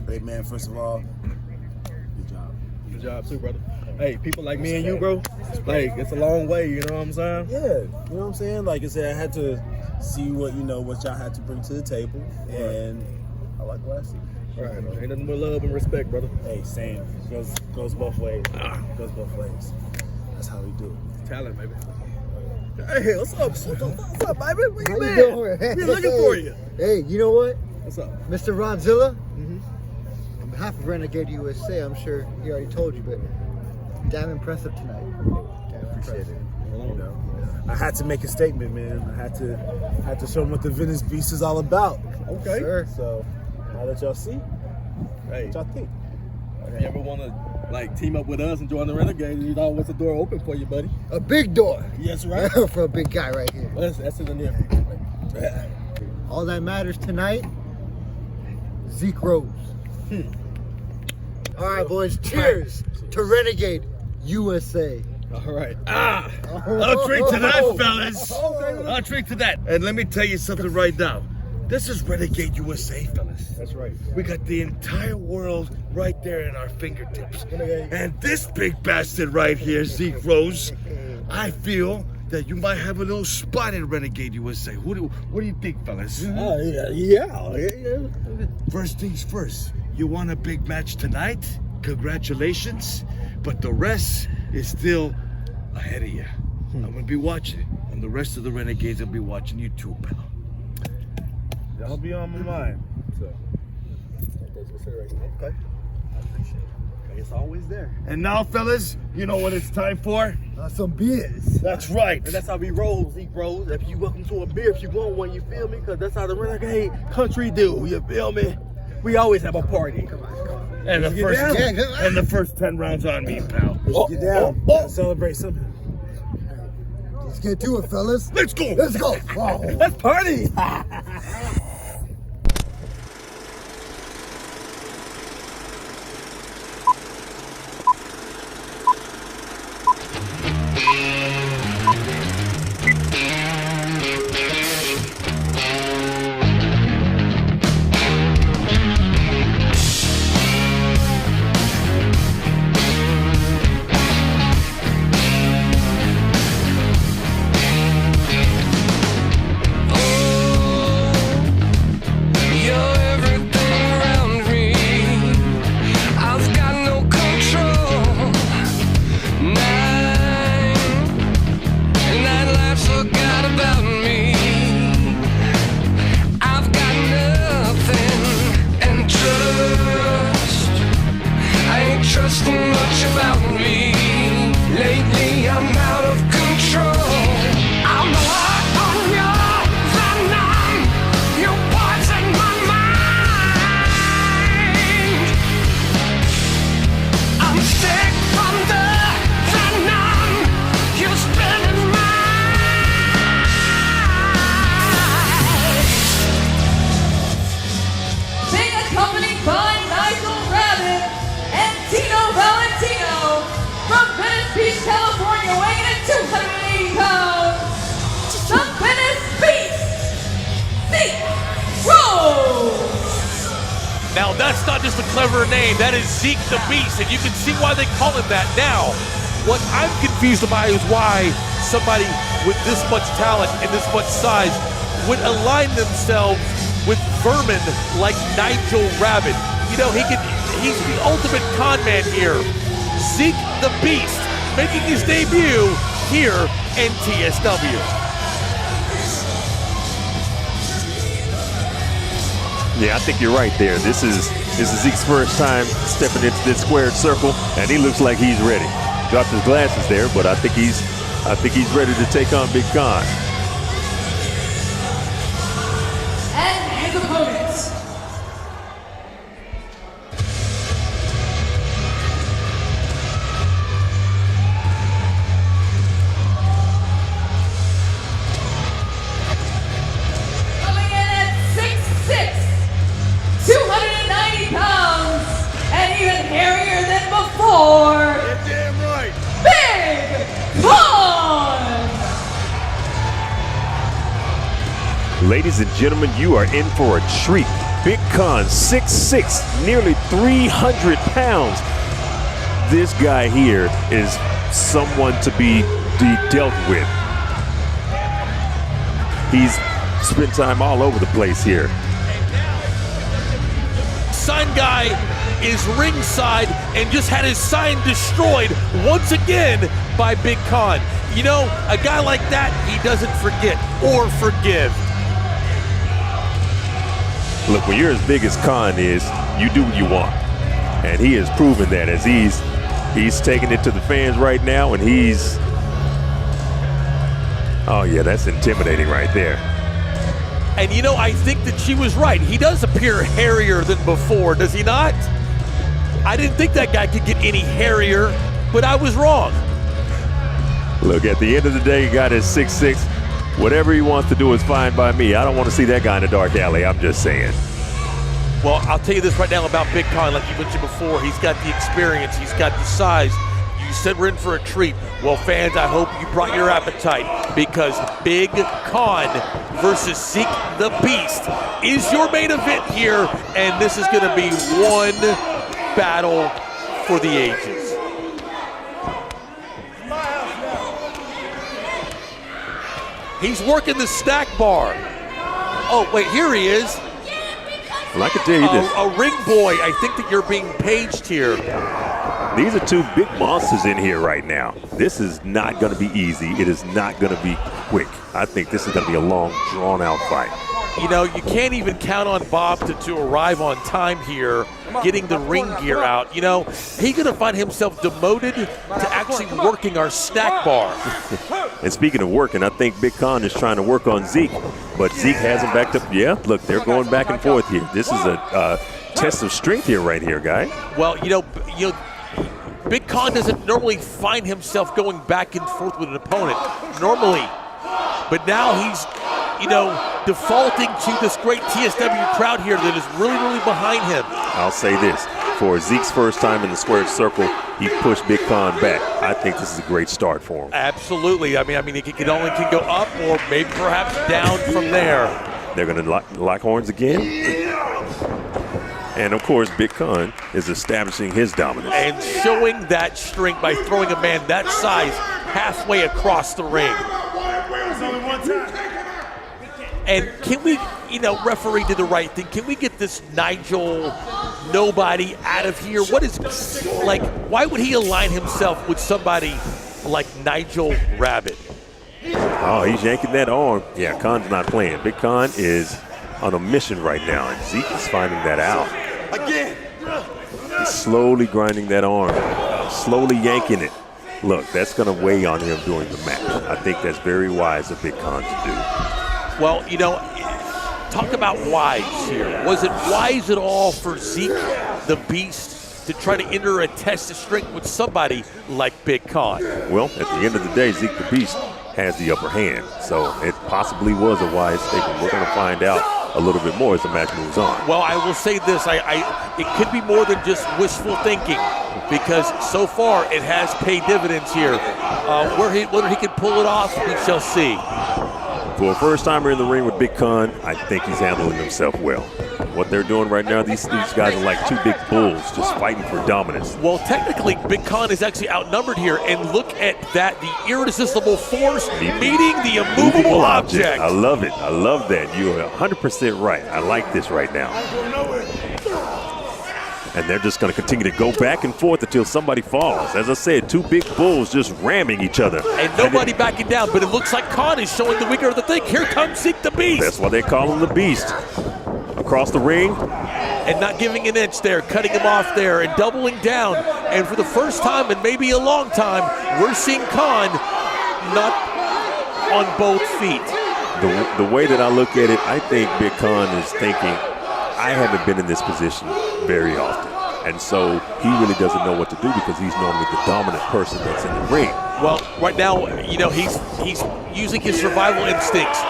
Hey, man, first of all, good job. Good job, too, brother. Hey, people like me and you, bro, like, it's a long way, you know what I'm saying? Yeah, you know what I'm saying? Like I said, I had to see what y'all had to bring to the table, and I like what I see. Right, ain't nothing but love and respect, brother. Hey, same. Goes both ways. Goes both ways. That's how we do it. Talent, baby. Hey, what's up? What's up, baby? Where How you you been? doing? We looking for you. Hey, you know what? What's up? Mr. Rodzilla, on behalf of Renegade USA, I'm sure he already told you, but damn impressive tonight. Damn Appreciate impressive. it. You know, I had to make a statement, man. I had to show them what the Venice Beast is all about. Okay. Sure. So now that y'all see, Hey, what y'all think? if you ever want to, like, team up with us and join the Renegades, you know what's the door open for you, buddy? A big door. Yes, right. For a big guy right here. Well, that's in the near future, baby. All that matters tonight, Zeke Rose. All right, boys, cheers to Renegade USA. All right. I'll drink to that, fellas. I'll drink to that. And let me tell you something right now. This is Renegade USA, fellas. That's right. We got the entire world right there in our fingertips. And this big bastard right here, Zeke Rose, I feel that you might have a little spot in Renegade USA. What do you think, fellas? Yeah. First things first, you want a big match tonight? Congratulations. But the rest is still ahead of you. I'm going to be watching, and the rest of the Renegades will be watching you too, pal. Y'all be on my mind. So Okay. I appreciate it. It's always there. And now, fellas, you know what it's time for? Some beers. That's right. And that's how we roll, Zeke Rose. If you welcome to a beer, if you want one, you feel me? Because that's how the Renegade country do, you feel me? We always have a party. And the first down. and the first 10 rounds on me, pal. get down. Gotta celebrate something. Let's get to it, fellas. Let's go. Let's go. Wow. Let's party! Trusting much about me. Lately I'm out of control. I'm hot on your venom. You poison my mind. I'm sick from the venom you spit in my eyes. Being accompanied by Nigel Rabbit and Tino Valentino from Venice Beach, California, weighing in at 280 pounds, the Venice Beast, Zeke Rose. Now that's not just a clever name, that is Zeke the Beast, and you can see why they call him that now. What I'm confused about is why somebody with this much talent and this much size would align themselves with vermin like Nigel Rabbit. You know, he's the ultimate con man here. Zeke the Beast making his debut here in TSW. Yeah, I think you're right there. This is Zeke's first time stepping into this squared circle, and he looks like he's ready. Dropped his glasses there, but I think he's ready to take on Big Kon. And his opponents. Coming in at 6'6", 290 pounds, and even hairier than before, You're damn right. Big Kon! Ladies and gentlemen, you are in for a treat. Big Kon, 6'6", nearly 300 pounds. This guy here is someone to be dealt with. He's spent time all over the place here. Sign guy is ringside and just had his sign destroyed once again by Big Kon. You know, a guy like that, he doesn't forget or forgive. Look, when you're as big as Kon is, you do what you want. And he has proven that as he's taking it to the fans right now, and he's, oh yeah, that's intimidating right there. And you know, I think that she was right. He does appear hairier than before, does he not? I didn't think that guy could get any hairier, but I was wrong. Look, at the end of the day, he got his 6'6". Whatever he wants to do is fine by me. I don't want to see that guy in a dark alley, I'm just saying. Well, I'll tell you this right now about Big Kon, like you mentioned before. He's got the experience, he's got the size. You said we're in for a treat. Well, fans, I hope you brought your appetite, because Big Kon versus Zeke the Beast is your main event here, and this is going to be one battle for the ages. He's working the snack bar. Oh, wait, here he is. Well, I can tell you this. A ring boy. I think that you're being paged here. These are two big monsters in here right now. This is not going to be easy. It is not going to be quick. I think this is going to be a long, drawn-out fight. You know, you can't even count on Bob to arrive on time here, getting the ring gear out. You know, he's going to find himself demoted to actually working our snack bar. And speaking of working, I think Big Kon is trying to work on Zeke, but Zeke has him backed up. Yeah, look, they're going back and forth here. This is a test of strength here right here, guy. Well, you know, Big Kon doesn't normally find himself going back and forth with an opponent, normally. But now he's, you know, defaulting to this great TSW crowd here that is really, really behind him. I'll say this. For Zeke's first time in the squared circle, he pushed Big Kon back. I think this is a great start for him. Absolutely. I mean, it can only go up or maybe perhaps down from there. They're going to lock horns again. And, of course, Big Kon is establishing his dominance. And showing that strength by throwing a man that size halfway across the ring. And can we, you know, referee did the right thing. Can we get this Nigel nobody out of here? What is, like, why would he align himself with somebody like Nigel Rabbit? Oh, he's yanking that arm. Yeah, Kon's not playing. Big Kon is on a mission right now, and Zeke is finding that out. Again. He's slowly grinding that arm, slowly yanking it. Look, that's going to weigh on him during the match. I think that's very wise of Big Kon to do. Well, you know, talk about wise here. Was it wise at all for Zeke the Beast to try to enter a test of strength with somebody like Big Kon? Well, at the end of the day, Zeke the Beast has the upper hand, so it possibly was a wise statement. We're going to find out a little bit more as the match moves on. Well, I will say this, it could be more than just wishful thinking, because so far it has paid dividends here. Whether he can pull it off, we shall see. For a first-timer in the ring with Big Kon, I think he's handling himself well. What they're doing right now, these guys are like two big bulls just fighting for dominance. Well, technically, Big Kon is actually outnumbered here, and look at that, the irresistible force meeting the immovable object. I love it. I love that. You're 100% right. I like this right now. And they're just going to continue to go back and forth until somebody falls. As I said, two big bulls just ramming each other. And nobody backing down, but it looks like Kon is showing the weaker of the thing. Here comes Zeke the Beast. That's why they call him the Beast. Across the ring. And not giving an inch there, cutting him off there and doubling down. And for the first time in maybe a long time, we're seeing Kon not on both feet. The way that I look at it, I think Big Kon is thinking, I haven't been in this position very often. And so he really doesn't know what to do because he's normally the dominant person that's in the ring. Well, right now, you know, he's using his survival instincts.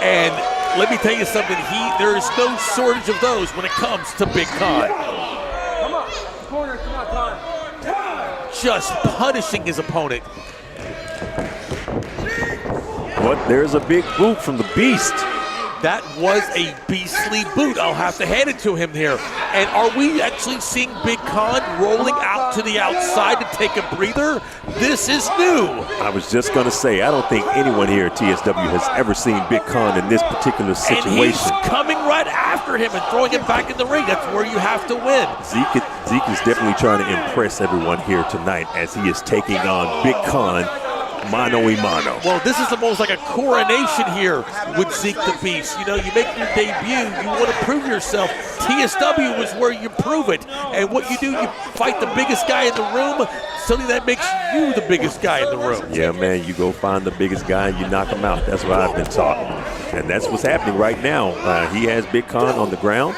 And let me tell you something, there is no shortage of those when it comes to Big Kon. Come on, corner, come on, Kon. Just punishing his opponent. But there's a big boot from the Beast. That was a beastly boot. I'll have to hand it to him here. And are we actually seeing Big Kon rolling out to the outside to take a breather? This is new. I was just going to say, I don't think anyone here at TSW has ever seen Big Kon in this particular situation. And he's coming right after him and throwing him back in the ring. That's where you have to win. Zeke is definitely trying to impress everyone here tonight as he is taking on Big Kon mano a mano. Well, this is almost like a coronation here with Zeke the Beast. You know, you make your debut, you want to prove yourself. TSW is where you prove it. And what you do, you fight the biggest guy in the room, something that makes you the biggest guy in the room. Yeah, man, you go find the biggest guy and you knock him out. That's what I've been taught. And that's what's happening right now. He has Big Kon on the ground.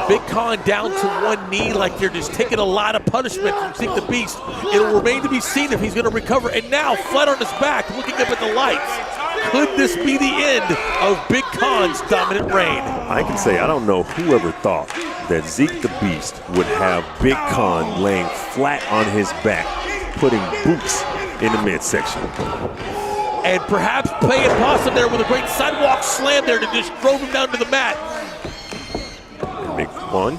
Big Kon down to one knee like they're just taking a lot of punishment from Zeke the Beast. It'll remain to be seen if he's going to recover. And now, flat on his back, looking up at the lights. Could this be the end of Big Kon's dominant reign? I can say I don't know whoever thought that Zeke the Beast would have Big Kon laying flat on his back, putting boots in the midsection. And perhaps playing possum there with a great sidewalk slam there to just drove him down to the mat. Big Kon.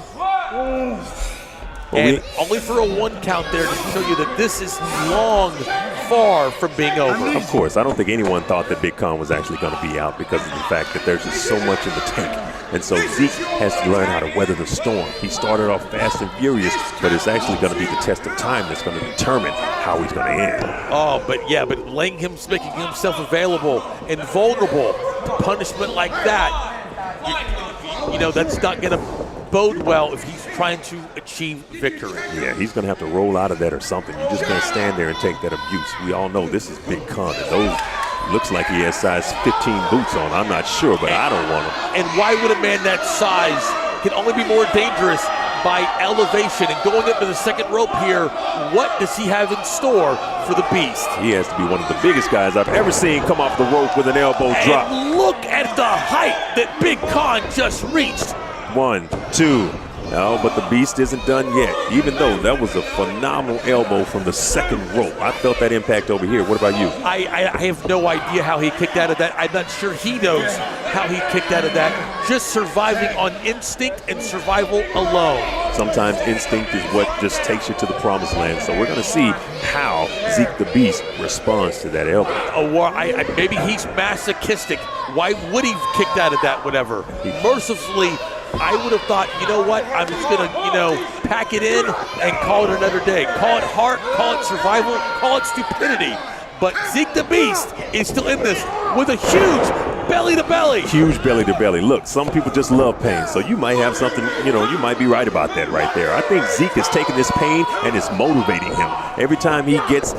And only for a one count there to show you that this is long, far from being over. Of course, I don't think anyone thought that Big Kon was actually going to be out because of the fact that there's just so much in the tank. And so Zeke has to learn how to weather the storm. He started off fast and furious, but it's actually going to be the test of time that's going to determine how he's going to end. Oh, but making himself available and vulnerable to punishment like that, you know, that's not going to bode well if he's trying to achieve victory. Yeah, he's going to have to roll out of that or something. You just can't stand there and take that abuse. We all know this is Big Kon, and those looks like he has size 15 boots on. I'm not sure, but I don't want them. And why would a man that size can only be more dangerous by elevation and going up to the second rope here? What does he have in store for the Beast? He has to be one of the biggest guys I've ever seen come off the rope with an elbow drop. And look at the height that Big Kon just reached. 1, 2. No, but the Beast isn't done yet, even though that was a phenomenal elbow from the second rope. I felt that impact over here. What about you? I have no idea how he kicked out of that. I'm not sure he knows how he kicked out of that. Just surviving on instinct and survival alone. Sometimes instinct is what just takes you to the promised land. So we're going to see how Zeke the Beast responds to that elbow. Maybe he's masochistic. Why would he have kicked out of that, whatever? Mercifully, I would have thought, you know what, I'm just going to, pack it in and call it another day. Call it heart, call it survival, call it stupidity. But Zeke the Beast is still in this with a huge belly-to-belly. Huge belly-to-belly. Look, some people just love pain, so you might have something, you might be right about that right there. I think Zeke is taking this pain and it's motivating him. Every time he gets,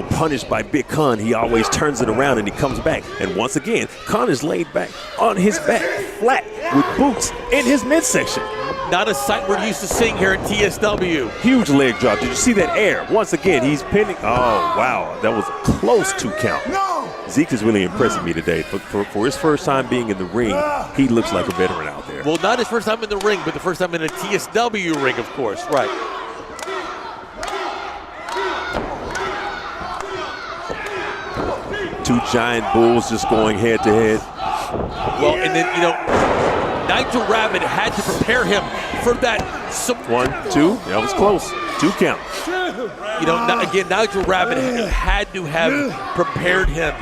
punished by Big Kon, he always turns it around and he comes back. And once again, Kon is laid back on his back, flat, with boots in his midsection. Not a sight we're used to seeing here at TSW. Huge leg drop. Did you see that air? Once again, he's pinning. Oh, wow. That was a close 2 count. No! Zeke is really impressing me today. For his first time being in the ring, he looks like a veteran out there. Well, not his first time in the ring, but the first time in a TSW ring, of course. Right. Two giant bulls just going head to head. Well, and then, Nigel Rabbit had to prepare him for that. 1, 2. That was close. 2 count. Nigel Rabbit had to have prepared him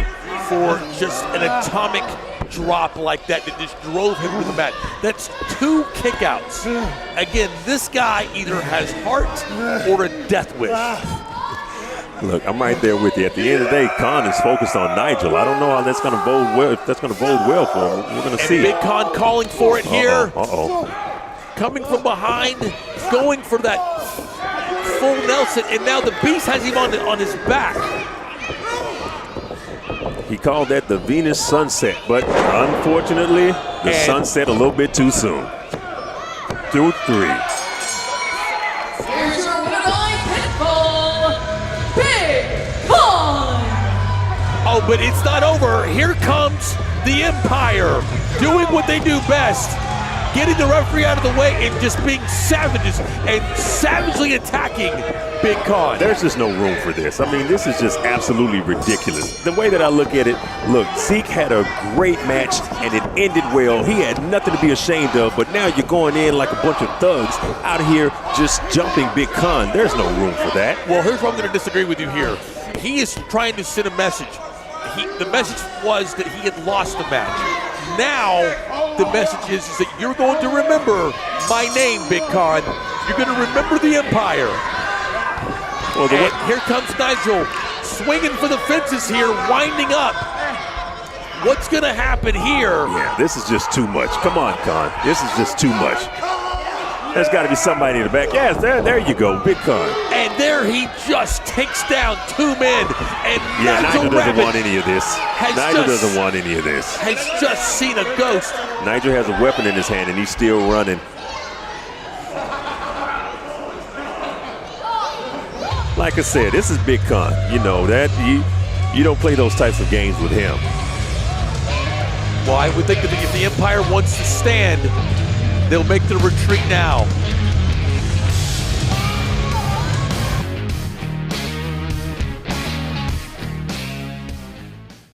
for just an atomic drop like that just drove him to the mat. That's 2 kickouts. Again, this guy either has heart or a death wish. Look, I'm right there with you. At the end of the day, Kon is focused on Nigel. I don't know how that's going to bode well. If that's going to bode well for him, we're going to see. Big Kon calling for it here. Uh-oh. Coming from behind, going for that full Nelson, and now the Beast has him on his back. He called that the Venus sunset, but unfortunately, the sunset a little bit too soon. 2, 3. Here's your winner by pinfall, Big Kon. Oh, but it's not over. Here comes the Empire doing what they do best. getting the referee out of the way and just being savages and savagely attacking Big Kon. There's just no room for this. I mean, this is just absolutely ridiculous. The way that I look at it, look, Zeke had a great match and it ended well. He had nothing to be ashamed of, but now you're going in like a bunch of thugs out here just jumping Big Kon. There's no room for that. Well, here's where I'm going to disagree with you here. He is trying to send a message. The message was that he had lost the match. Now, the message is that you're going to remember my name, Big Kon. You're going to remember the Empire. Well, here comes Nigel, swinging for the fences here, winding up. What's going to happen here? Yeah, this is just too much. Come on, Kon. This is just too much. There's got to be somebody in the back. Yes, there you go, Big Kon. And there he just takes down 2 men. And Nigel doesn't want any of this. Nigel doesn't want any of this. Has just seen a ghost. Nigel has a weapon in his hand and he's still running. Like I said, this is Big Kon. You know that you don't play those types of games with him. Well, I would think that if the Empire wants to stand, they'll make the retreat now.